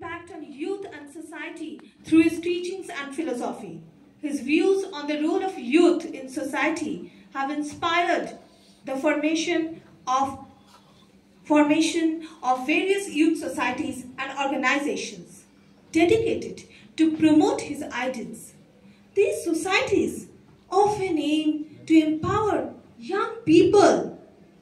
impact on youth and society through his teachings and philosophy. His views on the role of youth in society have inspired the formation of various youth societies and organizations dedicated to promote his ideals. These societies often aim to empower young people,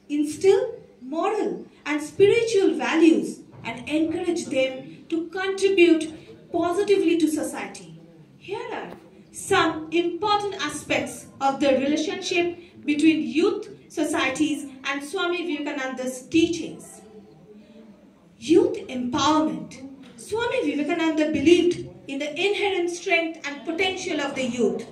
instill moral and spiritual values, and encourage them to contribute positively to society. Here are some important aspects of the relationship between youth societies and Swami Vivekananda's teachings. Youth empowerment. Swami Vivekananda believed in the inherent strength and potential of the youth.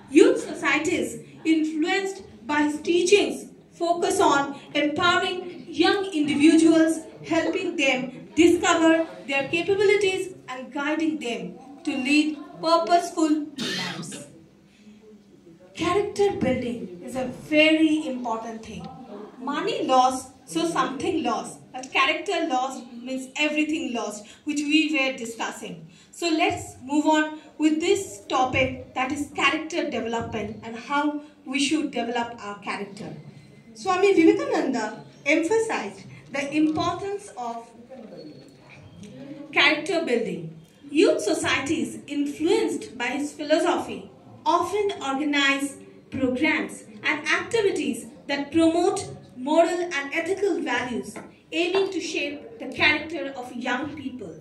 Youth societies, influenced by his teachings, focus on empowering young individuals, helping them discover their capabilities and guiding them to lead purposeful lives. Character building is a very important thing. Money lost, so something lost. But character lost means everything lost, which we were discussing. So let's move on with this topic, that is character development and how we should develop our character. Swami Vivekananda emphasized the importance of character building. Youth societies, influenced by his philosophy, often organize programs and activities that promote moral and ethical values, aiming to shape the character of young people.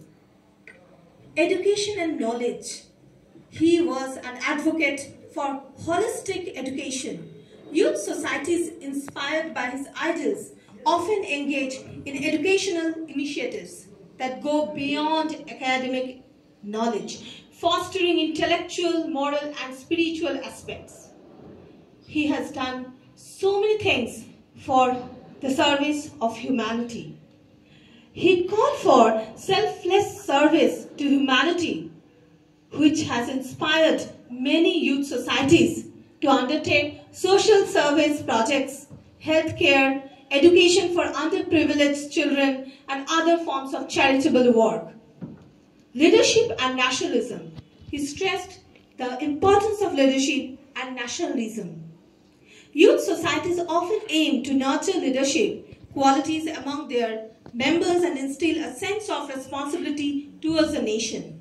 Education and knowledge. He was an advocate for holistic education. Youth societies, inspired by his ideals, often engage in educational initiatives that go beyond academic knowledge, fostering intellectual, moral, and spiritual aspects. He has done so many things for the service of humanity. He called for selfless service to humanity, which has inspired many youth societies to undertake social service projects, healthcare, education for underprivileged children, and other forms of charitable work. Leadership and nationalism. He stressed the importance of leadership and nationalism. Youth societies often aim to nurture leadership qualities among their members and instill a sense of responsibility towards the nation.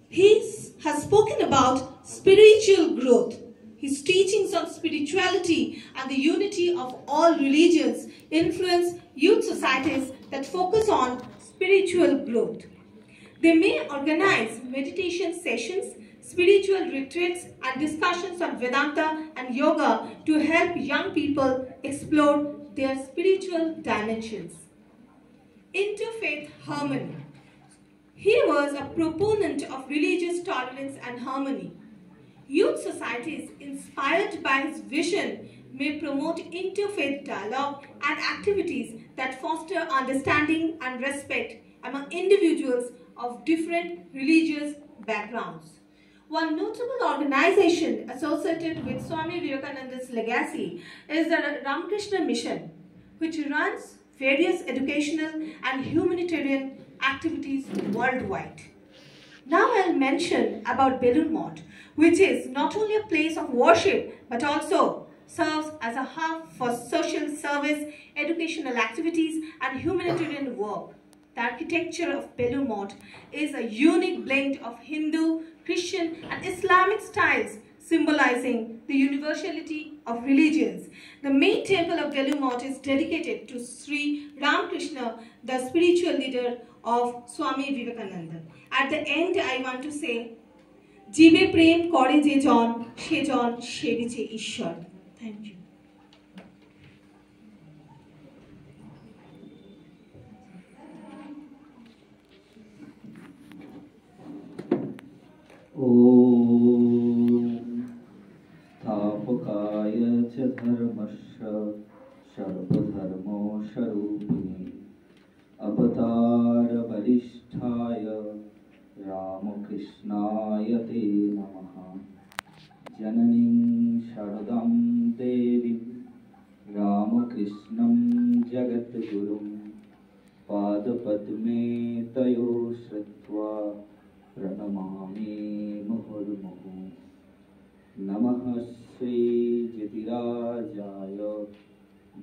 He has spoken about spiritual growth. His teachings on spirituality and the unity of all religions influence youth societies that focus on spiritual growth. They may organize meditation sessions, spiritual retreats, and discussions on Vedanta and yoga to help young people explore their spiritual dimensions. Interfaith harmony. He was a proponent of religious tolerance and harmony. Youth societies, inspired by his vision, may promote interfaith dialogue and activities that foster understanding and respect among individuals of different religious backgrounds. One notable organization associated with Swami Vivekananda's legacy is the Ramakrishna Mission, which runs various educational and humanitarian activities worldwide. Now I'll mention about Belur Math, which is not only a place of worship but also serves as a hub for social service, educational activities, and humanitarian work. The architecture of Belur Math is a unique blend of Hindu, Christian, and Islamic styles, symbolizing the universality of religions. The main temple of Belur Math is dedicated to Sri Ramakrishna, the spiritual leader of Swami Vivekananda. At the end, I want to say, Jibe prem kore je jon, she jon seviche Ishwar. Thank you. स्थापकाय च धर्मस्य सर्वधर्मो स्वरूपिणे अवतार वरिष्ठाय रामकृष्णाय ते नमः। जननीं शरदं देवीं रामकृष्णं जगद्गुरुं पादपद्मे तयो श्रुत्वा प्रणमामि मुहुर्मुहुः। नमः श्रीजतिराजाय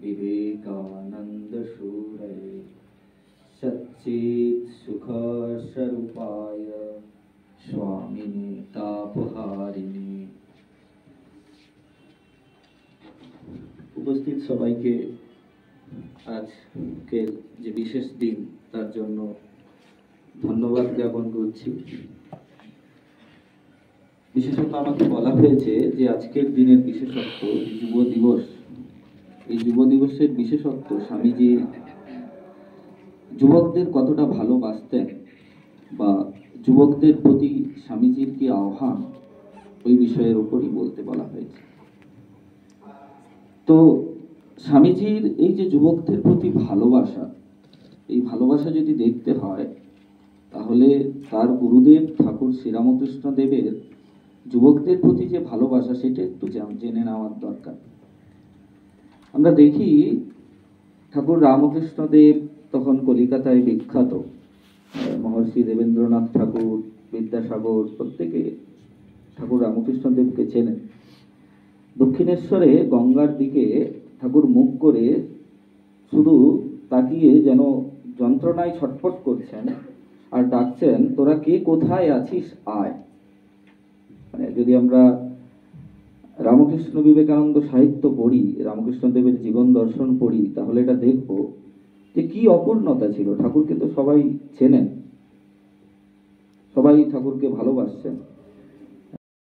विवेकानन्दशूरये सच्चित्सुखस्वरूपाय स्वामिने तापहारिणे। উপস্থিত সবাইকে আজকের যে বিশেষ দিন তার জন্য ধন্যবাদ জ্ঞাপন করছি। বিশেষত আমাকে বলা হয়েছে যে আজকের দিনের বিশেষত্ব যুব দিবস। এই যুব দিবসের বিশেষত্ব স্বামীজি যুবকদের কতটা ভালোবাসতেন বা যুবকদের প্রতি স্বামীজির কি আহ্বান, ওই বিষয়ের উপরই বলতে বলা হয়েছে। তো স্বামীজির এই যে যুবকদের প্রতি ভালোবাসা, এই ভালোবাসা যদি দেখতে হয় তাহলে তার গুরুদেব ঠাকুর শ্রীরামকৃষ্ণ দেবের যুবকদের প্রতি যে ভালোবাসা সেটা একটু জেনে নেওয়ার দরকার। আমরা দেখি ঠাকুর রামকৃষ্ণ দেব তখন কলিকাতায় বিখ্যাত, মহর্ষি দেবেন্দ্রনাথ ঠাকুর, বিদ্যাসাগর প্রত্যেকে ঠাকুর রামকৃষ্ণ দেবকে চেনেন। দক্ষিণেশ্বরে গঙ্গার দিকে ঠাকুর মুখ করে শুধু তাকিয়ে যেন যন্ত্রণায় ছটফট করছেন আর ডাকছেন, তোরা কে কোথায় আছিস আয়। মানে যদি আমরা রামকৃষ্ণ বিবেকানন্দ সাহিত্য পড়ি, রামকৃষ্ণ দেবের জীবন দর্শন পড়ি, তাহলে এটা দেখব যে কি অপূর্ণতা ছিল। ঠাকুরকে তো সবাই চেনেন, সবাই ঠাকুরকে ভালোবাসছেন,